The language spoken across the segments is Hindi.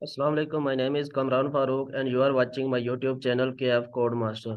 अस्सलाम वालेकुम, my name is Kamran Farooq and you are watching my YouTube channel K F code master.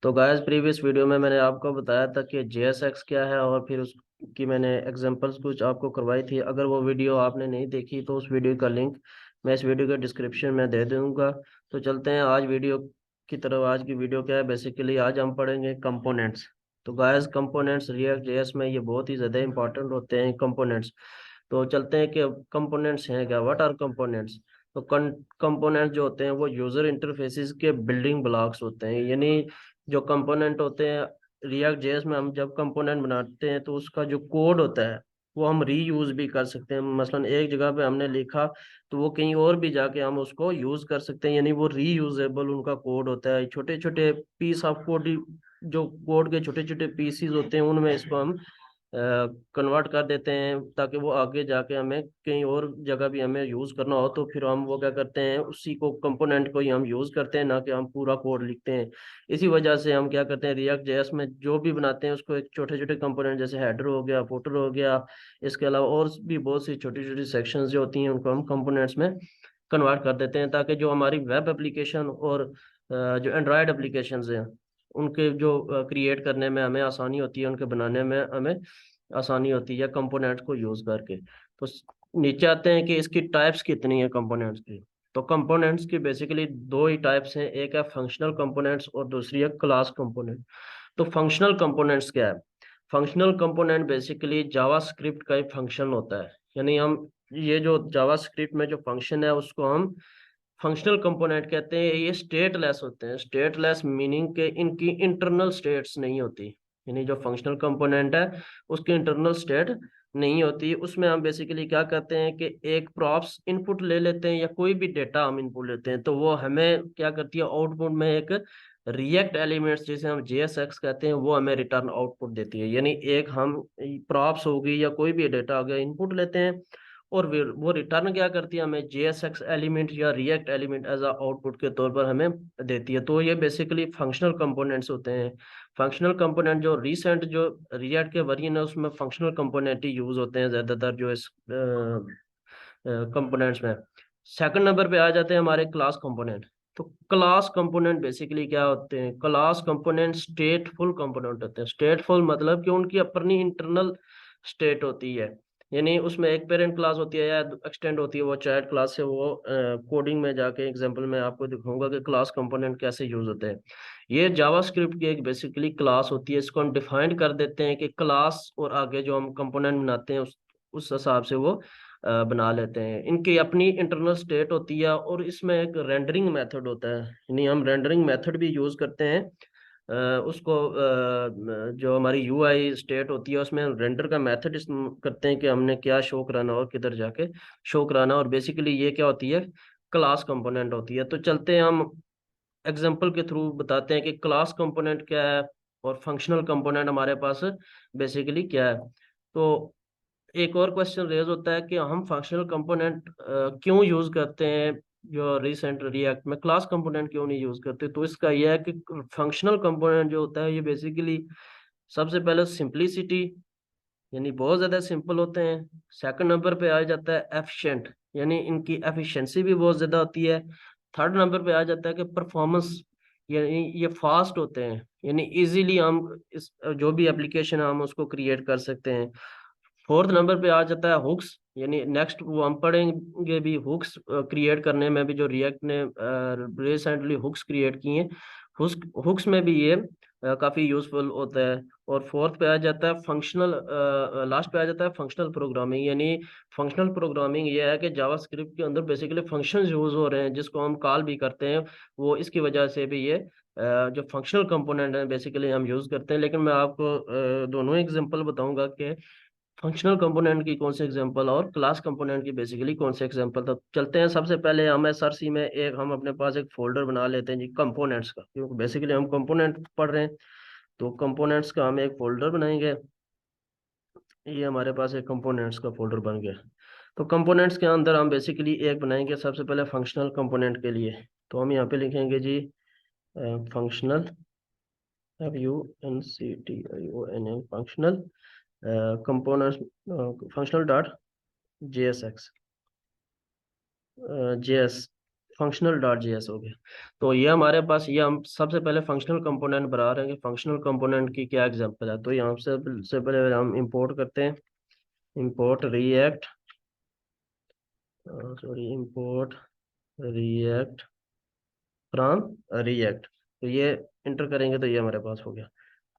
तो गाइस, प्रीवियस वीडियो में मैंने आपको बताया था कि JSX क्या है और फिर उसकी मैंने एग्जांपल्स कुछ आपको करवाई थी। अगर वो वीडियो आपने नहीं देखी तो उस वीडियो का लिंक मैं इस वीडियो के डिस्क्रिप्शन में दे दूंगा। तो चलते हैं आज वीडियो की तरफ। आज की वीडियो क्या है, बेसिकली आज हम पढ़ेंगे कंपोनेंट्स। तो गाइस, कंपोनेंट्स रिएक्ट जेएस में ये बहुत ही ज़्यादा इंपॉर्टेंट होते हैं कंपोनेंट्स। तो चलते हैं कि कंपोनेंट्स हैं क्या, व्हाट आर कंपोनेंट्स। तो कंपोनेंट जो होते हैं वो यूजर इंटरफेसेस के बिल्डिंग ब्लॉक्स होते हैं। यानी जो कंपोनेंट होते हैं रिएक्ट जेएस में, हम जब कंपोनेंट बनाते हैं तो उसका जो कोड होता है वो हम रीयूज भी कर सकते हैं। मसलन एक जगह पे हमने लिखा तो वो कहीं और भी जाके हम उसको यूज कर सकते हैं, यानी वो रीयूजेबल उनका कोड होता है। छोटे छोटे पीस ऑफ कोड, जो कोड के छोटे छोटे पीसीज होते हैं उनमें इसको हम कन्वर्ट कर देते हैं, ताकि वो आगे जाके हमें कहीं और जगह भी हमें यूज करना हो तो फिर हम वो क्या करते हैं, उसी को कंपोनेंट को ही हम यूज करते हैं, ना कि हम पूरा कोड लिखते हैं। इसी वजह से हम क्या करते हैं, रिएक्ट जेएस में जो भी बनाते हैं उसको एक छोटे छोटे कंपोनेंट, जैसे हेडर हो गया, फुटर हो गया, इसके अलावा और भी बहुत सी छोटी छोटी सेक्शंस जो होती हैं उनको हम कंपोनेंट्स में कन्वर्ट कर देते हैं, ताकि जो हमारी वेब एप्लीकेशन और जो एंड्रॉयड एप्लीकेशंस हैं उनके जो क्रिएट करने में हमें आसानी होती है, उनके बनाने में हमें आसानी होती है कंपोनेंट्स को यूज करके। तो नीचे आते हैं कि इसकी टाइप्स कितनी है कंपोनेंट्स की। तो कंपोनेंट्स की बेसिकली दो ही टाइप्स हैं, एक है फंक्शनल कंपोनेंट्स और दूसरी है क्लास कंपोनेंट। तो फंक्शनल कंपोनेंट्स क्या है? फंक्शनल कंपोनेंट बेसिकली जावास्क्रिप्ट का एक फंक्शन होता है। यानी हम ये जो जावास्क्रिप्ट में जो फंक्शन है उसको हम फंक्शनल कंपोनेंट कहते हैं। ये स्टेटलेस होते हैं। स्टेटलेस मीनिंग के इनकी इंटरनल स्टेट्स नहीं होती। यानी जो फंक्शनल कंपोनेंट है उसकी इंटरनल स्टेट नहीं होती। उसमें हम बेसिकली क्या करते हैं कि एक प्रॉप्स इनपुट ले लेते हैं या कोई भी डेटा हम इनपुट लेते हैं, तो वो हमें क्या करती है, आउटपुट में एक रिएक्ट एलिमेंट्स जिसे हम JSX कहते हैं वो हमें रिटर्न आउटपुट देती है। यानी एक हम प्रॉप्स होगी या कोई भी डेटा हो गया इनपुट लेते हैं और वो रिटर्न क्या करती है, हमें JSX एलिमेंट या React element as a output के तौर पर हमें देती है। तो ये बेसिकली फंक्शनल कंपोनेंट्स होते हैं। फंक्शनल कंपोनेंट जो रिसेंट जो रिएक्ट के वर्जन है उसमें फंक्शनल कंपोनेंट ही यूज होते हैं ज्यादातर जो इस कंपोनेंट्स में। सेकंड नंबर पे आ जाते हैं हमारे क्लास कंपोनेंट। तो क्लास कंपोनेंट बेसिकली क्या होते हैं? क्लास कंपोनेंट स्टेटफुल कंपोनेंट होते हैं। स्टेटफुल मतलब कि उनकी अपनी इंटरनल स्टेट होती है। यानी उसमें एक पेरेंट क्लास होती है या एक्सटेंड होती है, वो चाइल्ड क्लास से वो कोडिंग में जाके एग्जांपल में आपको दिखाऊंगा कि क्लास कंपोनेंट कैसे यूज होते हैं। ये जावास्क्रिप्ट की एक बेसिकली क्लास होती है। इसको हम डिफाइन कर देते हैं कि क्लास, और आगे जो हम कंपोनेंट बनाते हैं उस हिसाब से वो बना लेते हैं। इनकी अपनी इंटरनल स्टेट होती है और इसमें एक रेंडरिंग मेथड होता है। यानी हम रेंडरिंग मेथड भी यूज करते हैं। उसको जो हमारी UI स्टेट होती है उसमें रेंडर का मेथड करते हैं कि हमने क्या शो कराना और किधर जाके शो कराना। और बेसिकली ये क्या होती है, क्लास कंपोनेंट होती है। तो चलते हैं हम एग्जांपल के थ्रू बताते हैं कि क्लास कंपोनेंट क्या है और फंक्शनल कंपोनेंट हमारे पास बेसिकली क्या है। तो एक और क्वेश्चन रेज होता है कि हम फंक्शनल कंपोनेंट क्यों यूज करते हैं, जो रिसेंट रिएक्ट में क्लास कंपोनेंट क्यों नहीं यूज करते। तो इसका यह है कि फंक्शनल कंपोनेंट जो होता है ये बेसिकली सबसे पहले सिंपलिसिटी, यानी बहुत ज्यादा सिंपल होते हैं। सेकंड नंबर पे आ जाता है एफिशिएंट, यानी इनकी एफिशिएंसी भी बहुत ज्यादा होती है। थर्ड नंबर पे आ जाता है कि परफॉर्मेंस, यानी ये फास्ट होते हैं। यानी इजीली हम इस जो भी एप्लीकेशन है हम उसको क्रिएट कर सकते हैं। फोर्थ नंबर पे आ जाता है हुक्स, यानी नेक्स्ट वो हम पढ़ेंगे भी, हुक्स क्रिएट करने में भी जो रिएक्ट ने रिसेंटली हुक्स क्रिएट किए हैं, हुक्स हुक्स में भी ये काफी यूजफुल होता है। और फोर्थ पे आ जाता है फंक्शनल, लास्ट पे आ जाता है फंक्शनल प्रोग्रामिंग। यानी फंक्शनल प्रोग्रामिंग ये है कि जावास्क्रिप्ट के अंदर बेसिकली फंक्शंस यूज हो रहे हैं जिसको हम कॉल भी करते हैं। वो इसकी वजह से भी ये जो फंक्शनल कंपोनेंट है बेसिकली हम यूज करते हैं। लेकिन मैं आपको दोनों एग्जांपल बताऊंगा कि फंक्शनल कंपोनेंट की कौन से एग्जांपल और क्लास कंपोनेंट की बेसिकली कौन से एग्जांपल। तो चलते हैं, सबसे पहले हम SRC में एक हम अपने पास एक फोल्डर बना लेते हैं जी कंपोनेंट्स का, क्योंकि बेसिकली हम कंपोनेंट पढ़ रहे हैं। तो कंपोनेंट्स का हम एक फोल्डर बनाएंगे। ये हमारे पास एक कंपोनेंट्स का फोल्डर बन गया। तो कंपोनेंट्स के अंदर हम बेसिकली एक बनाएंगे सबसे पहले फंक्शनल कंपोनेंट के लिए। तो हम यहाँ पे लिखेंगे जी functional, FUNCTIONL functional uh, components, functional dot JSX। Functional component, functional component, functional component, functional component, functional component, functional component, functional component, functional component, functional component, JSX। JS functional dot JS हो गया। तो ये हमारे पास, ये हम सबसे पहले फंक्शनल कंपोनेंट बना रहे हैं कि फंक्शनल कंपोनेंट की क्या एग्जांपल है। तो यहाँ से पहले हम इंपोर्ट करते हैं, import react, sorry import react from react. तो ये इंटर करेंगे तो ये हमारे पास हो गया।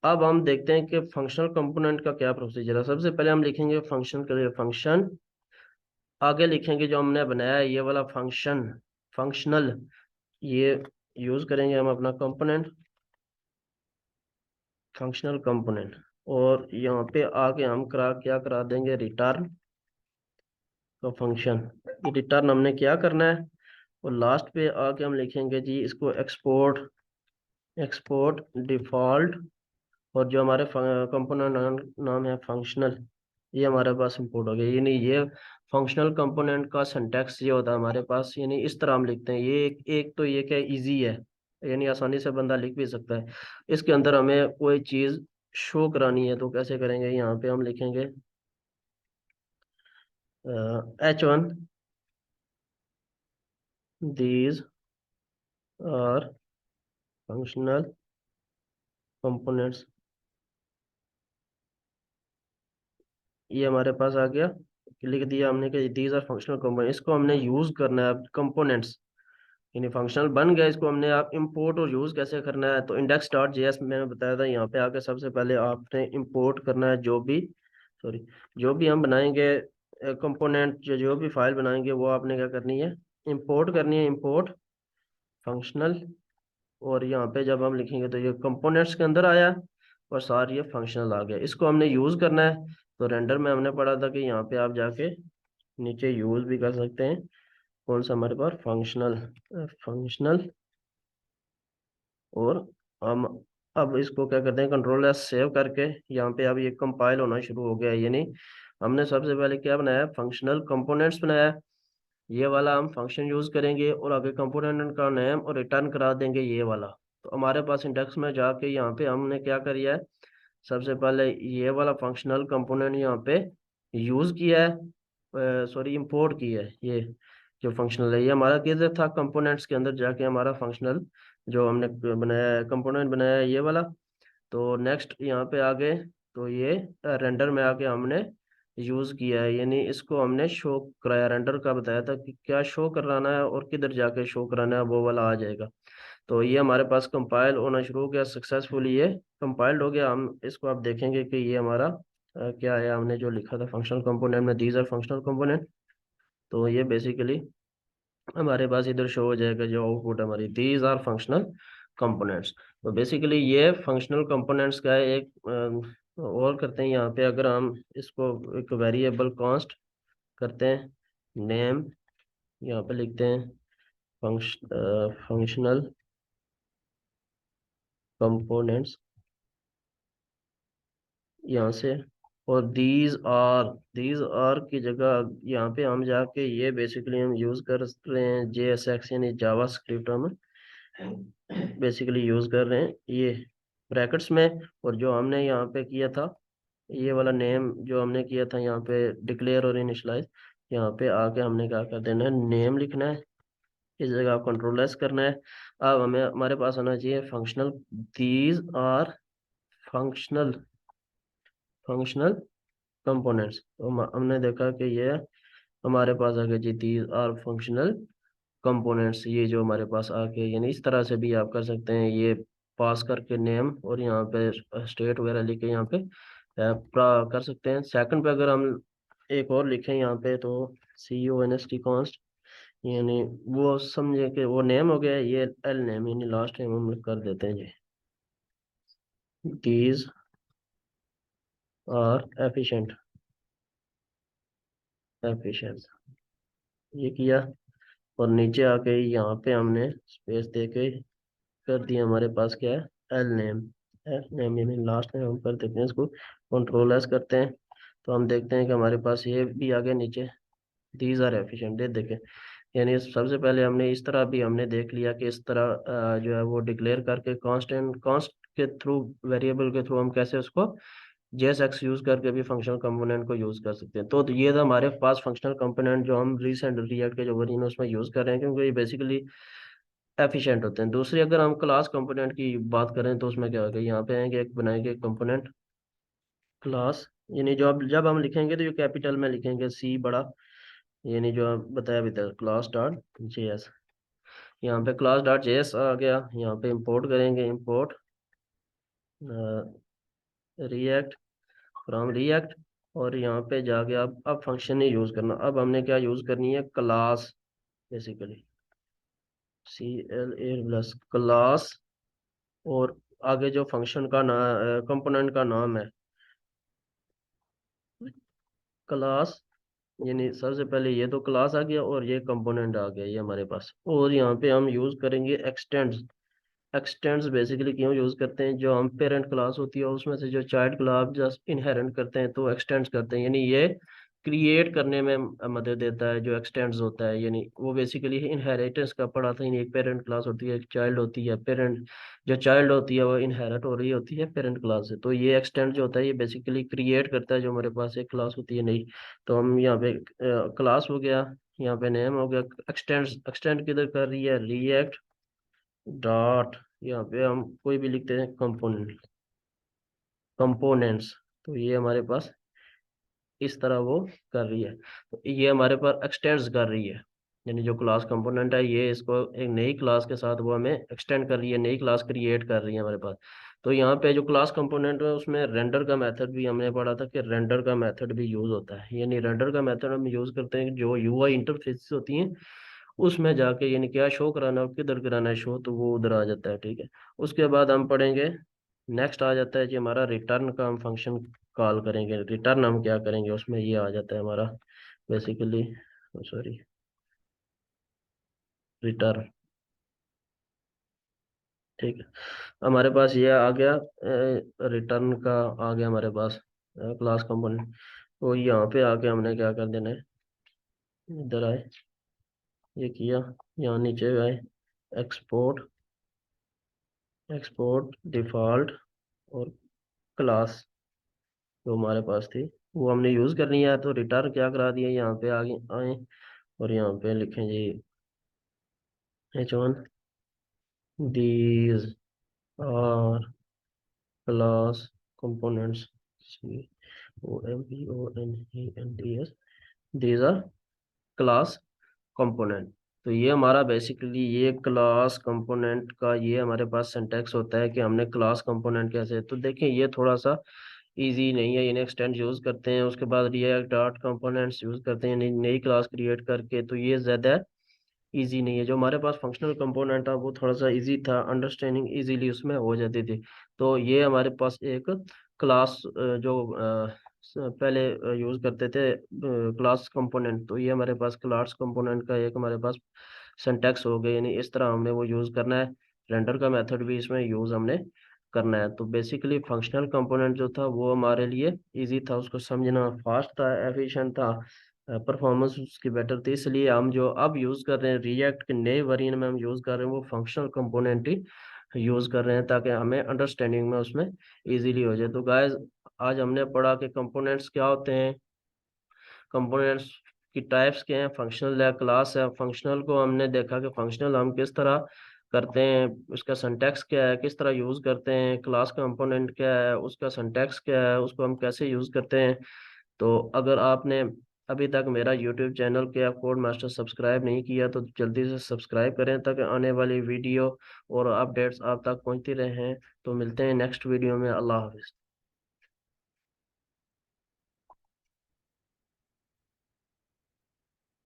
अब हम देखते हैं कि फंक्शनल कंपोनेंट का क्या प्रोसीजर है। सबसे पहले हम लिखेंगे फंक्शन के लिए फंक्शन, आगे लिखेंगे जो हमने बनाया है ये वाला फंक्शन, फंक्शनल, ये यूज करेंगे हम अपना कंपोनेंट, फंक्शनल कंपोनेंट। और यहाँ पे आके हम क्या करा देंगे, रिटर्न का फंक्शन। ये रिटर्न हमने क्या करना है, और लास्ट पे आके हम लिखेंगे जी इसको एक्सपोर्ट, एक्सपोर्ट डिफॉल्ट, और जो हमारे कंपोनेंट नाम है फंक्शनल, ये हमारे पास इंपोर्ट हो गया। यानी ये फंक्शनल कंपोनेंट का सिंटैक्स ये होता है हमारे पास, यानी इस तरह हम लिखते हैं। ये एक तो ये क्या इजी है, यानी आसानी से बंदा लिख भी सकता है। इसके अंदर हमें कोई चीज शो करानी है तो कैसे करेंगे, यहाँ पे हम लिखेंगे H1 these are functional components। ये हमारे पास आ गया, लिख दिया हमने कि दीज आर फंक्शनल कंपोनेंट। इसको हमने यूज करना है कंपोनेंट्स, यानी फंक्शनल बन गया। इसको हमने आप इंपोर्ट और यूज कैसे करना है, तो इंडेक्स डॉट जेएस मैंने बताया था। यहाँ पे आके सबसे पहले आपने इंपोर्ट करना है जो भी, सॉरी, जो भी हम बनाएंगे कंपोनेंट, जो भी फाइल बनाएंगे वो आपने क्या करनी है, इंपोर्ट करनी है, इंपोर्ट फंक्शनल। और यहाँ पे जब हम लिखेंगे तो ये कंपोनेंट्स के अंदर आया और सार ये फंक्शनल आ गया। इसको हमने यूज करना है। तो रेंडर में हमने पढ़ा था कि यहाँ पे आप जाके नीचे यूज भी कर सकते हैं, कौन सा हमारे पास फंक्शनल, फंक्शनल। और हम अब इसको क्या करते हैं, कंट्रोल एस सेव करके, यहाँ पे अब ये कंपाइल होना शुरू हो गया है। यानी हमने सबसे पहले क्या बनाया, फंक्शनल कंपोनेंट्स बनाया, ये वाला हम फंक्शन यूज करेंगे और आगे कंपोनेंट का नेम और रिटर्न करा देंगे ये वाला। तो हमारे पास इंडेक्स में जाके यहाँ पे हमने क्या करिया है, सबसे पहले ये वाला फंक्शनल कंपोनेंट यहाँ पे यूज किया है, सॉरी इंपोर्ट किया है। ये जो फंक्शनल है ये हमारा किधर था, कंपोनेंट्स के अंदर जाके हमारा फंक्शनल जो हमने बनाया कंपोनेंट बनाया है ये वाला। तो नेक्स्ट यहाँ पे आ गए, तो ये रेंडर में आके हमने यूज किया है, यानी इसको हमने शो कराया। रेंडर का बताया था कि क्या शो कराना है और किधर जाके शो कराना है, वो वाला आ जाएगा। तो ये हमारे पास कंपाइल होना शुरू हो गया सक्सेसफुली, ये कंपाइल्ड हो गया। हम इसको आप देखेंगे कि ये हमारा क्या है, हमने जो लिखा था फंक्शनल कंपोनेंट में, दीज आर फंक्शनल कंपोनेंट। तो ये बेसिकली हमारे पास इधर शो हो जाएगा जो आउटपुट हमारी, दीज आर फंक्शनल कंपोनेंट्स। तो बेसिकली ये फंक्शनल कंपोनेंट्स का एक और करते हैं। यहाँ पे अगर हम इसको एक वेरिएबल कांस्ट करते हैं, नेम, यहाँ पे लिखते हैं फंक्शनल कंपोनेंट्स यहाँ से, और दीज आर की जगह यहाँ पे हम जाके ये बेसिकली हम यूज कर रहे हैं JSX, यानी जावा स्क्रिप्ट हम बेसिकली यूज कर रहे हैं ये ब्रैकेट्स में। और जो हमने यहाँ पे किया था, ये वाला नेम जो हमने किया था यहाँ पे डिक्लेयर और इनिशलाइज, यहाँ पे आके हमने क्या कर देना है, नेम लिखना है। इस जगह आप कंट्रोल एस करना है। अब हमें हमारे पास आना चाहिए functional, these are functional, functional components. तो हमने देखा कि ये हमारे पास आ गए जी, दीज आर फंक्शनल कंपोनेंट्स। ये जो हमारे पास आके, यानी इस तरह से भी आप कर सकते हैं, ये पास करके नेम और यहाँ पे स्टेट वगैरह लिख के यहाँ पे कर सकते हैं। सेकंड पे अगर हम एक और लिखें यहाँ पे, तो CONST कॉन्स्ट, यानी वो समझे कि वो नेम हो गया, ये एल नेम, यानी लास्ट नेम हम कर देते हैं जी, दीज आर एफिशिएंट, एफिशिएंट, ये किया। और नीचे आके यहाँ पे हमने स्पेस दे के कर दिया, हमारे पास क्या है, एल नेम, एल नेम यानी लास्ट नेम हम कर देते हैं इसको, कंट्रोल एस करते हैं। तो हम देखते हैं कि हमारे पास ये भी आ गया नीचे, दीज आर एफिशिएंट, दे देखे। यानी सबसे पहले हमने इस तरह भी हमने देख लिया कि इस तरह जो है वो डिक्लेयर करके कांस्टेंट, कांस्ट के थ्रू, वेरिएबल के थ्रू हम कैसे उसको JSX यूज करके भी फंक्शनल कंपोनेंट को यूज कर सकते हैं। तो ये था हमारे पास फंक्शनल कंपोनेंट जो हम रिसेंट रिएक्ट के जो वर्जन है उसमें यूज कर रहे हैं, क्योंकि ये बेसिकली एफिशिएंट होते हैं। दूसरी अगर हम क्लास कंपोनेंट की बात करें तो उसमें क्या होगा, यहाँ पे आएंगे एक बनाएंगे कंपोनेंट क्लास, यानी जो अब जब हम लिखेंगे तो ये कैपिटल में लिखेंगे, सी बड़ा, यानी जो आप बताया अभी तक क्लास डॉट जेएस। यहाँ पे क्लास डॉट जेएस आ गया, यहाँ पे इंपोर्ट करेंगे, इंपोर्ट रिएक्ट फ्रॉम रिएक्ट, और यहाँ पे जाके अब फंक्शन नहीं यूज करना, अब हमने क्या यूज करनी है, क्लास, बेसिकली CLA+ क्लास। और आगे जो फंक्शन का नाम कंपोनेंट का नाम है क्लास, यानी सबसे पहले ये तो क्लास आ गया और ये कंपोनेंट आ गया ये हमारे पास। और यहाँ पे हम यूज करेंगे एक्सटेंड्स। एक्सटेंड्स बेसिकली क्यों यूज करते हैं, जो हम पेरेंट क्लास होती है उसमें से जो चाइल्ड क्लास जस्ट इनहेरेंट करते हैं तो एक्सटेंड्स करते हैं, यानी ये क्रिएट करने में मदद देता है जो एक्सटेंड्स होता है। यानी वो बेसिकली इनहेरिटेंस का पढ़ा था, यानी एक पेरेंट क्लास होती है, एक चाइल्ड होती है, पेरेंट जो चाइल्ड होती है वो इनहेरिट हो रही होती है पेरेंट क्लास से। तो ये एक्सटेंड जो होता है ये बेसिकली क्रिएट करता है जो हमारे पास एक क्लास होती है नहीं। तो हम यहाँ पे क्लास हो गया, यहाँ पे नेम हो गया, एक्सटेंड, एक्सटेंड किधर कर रही है, रिएक्ट डॉट, यहाँ पे हम कोई भी लिखते हैं कंपोनेंट, कंपोनेंट्स। तो ये हमारे पास इस तरह वो कर रही है, तो ये हमारे पास एक्सटेंड्स कर रही है, यानी जो क्लास कंपोनेंट है ये इसको एक नई क्लास के साथ वो हमें एक्सटेंड कर रही है, नई क्लास क्रिएट कर रही है हमारे पास। तो यहाँ पे जो क्लास कंपोनेंट है उसमें रेंडर का मेथड भी हमने पढ़ा था कि रेंडर का मेथड भी यूज होता है, यानी रेंडर का मेथड हम यूज करते हैं जो UI इंटरफेस होती हैं उसमें जाके, यानी क्या शो कराना है, किधर कराना है शो, तो वो उधर आ जाता है, ठीक है। उसके बाद हम पढ़ेंगे, नेक्स्ट आ जाता है जी हमारा रिटर्न का, हम फंक्शन कॉल करेंगे, रिटर्न हम क्या करेंगे उसमें ये आ जाता है हमारा बेसिकली, सॉरी, रिटर्न, ठीक है। हमारे पास ये आ गया, रिटर्न का आ गया हमारे पास क्लास कंपोनेंट। तो यहाँ पे आके हमने क्या कर देना है, इधर आए, ये किया, यहाँ नीचे आए, एक्सपोर्ट, एक्सपोर्ट डिफॉल्ट, और क्लास जो हमारे पास थी वो हमने यूज करनी है, तो रिटर्न क्या करा दिया, यहाँ पे आगे आए और यहाँ पे लिखें जी H1 these are class components, COMPONENTS, these are class component. तो ये हमारा बेसिकली ये क्लास कंपोनेंट का ये हमारे पास सिंटैक्स होता है कि हमने क्लास कंपोनेंट कैसे, तो देखिए ये थोड़ा सा इजी नहीं है, इन्हें एक्सटेंड यूज करते हैं, उसके बाद रिएक्ट डॉट कंपोनेंट्स यूज करते हैं नई नई क्लास क्रिएट करके, तो ये ज्यादा इजी नहीं है। जो हमारे पास फंक्शनल कंपोनेंट था वो थोड़ा सा इजी था, अंडरस्टैंडिंग इजीली उसमें हो जाती थी। तो ये हमारे पास एक क्लास जो पहले यूज करते थे क्लास कंपोनेंट, तो ये हमारे पास क्लास कंपोनेंट का एक हमारे पास सिंटैक्स हो गया, यानी इस तरह हमने वो यूज करना है। रेंडर का मेथड भी इसमें यूज हमने करना है। तो बेसिकली फंक्शनल कंपोनेंट जो था वो हमारे लिए इजी था, उसको समझना फास्ट था, एफिशिएंट था, परफॉर्मेंस उसकी बेटर थी, इसलिए हम जो अब यूज कर रहे हैं रिएक्ट के नए वेरिएंट में हम यूज कर रहे हैं वो फंक्शनल कंपोनेंट ही यूज कर रहे हैं, ताकि हमें अंडरस्टैंडिंग में उसमें इजीली हो जाए। तो गाइस आज हमने पढ़ा कि कंपोनेंट्स क्या होते हैं, कंपोनेंट्स की टाइप्स क्या हैं, फंक्शनल है, क्लास है। फंक्शनल को हमने देखा कि फंक्शनल हम किस तरह करते हैं, उसका सिंटैक्स क्या है, किस तरह यूज करते हैं, क्लास कंपोनेंट क्या है, उसका सिंटैक्स क्या है, उसको हम कैसे यूज करते हैं। तो अगर आपने अभी तक मेरा यूट्यूब चैनल के आप कोड मास्टर सब्सक्राइब नहीं किया तो जल्दी से सब्सक्राइब करें, ताकि आने वाली वीडियो और अपडेट्स आप तक पहुंचती रहें। तो मिलते हैं नेक्स्ट वीडियो में, अल्लाह हाफिज़।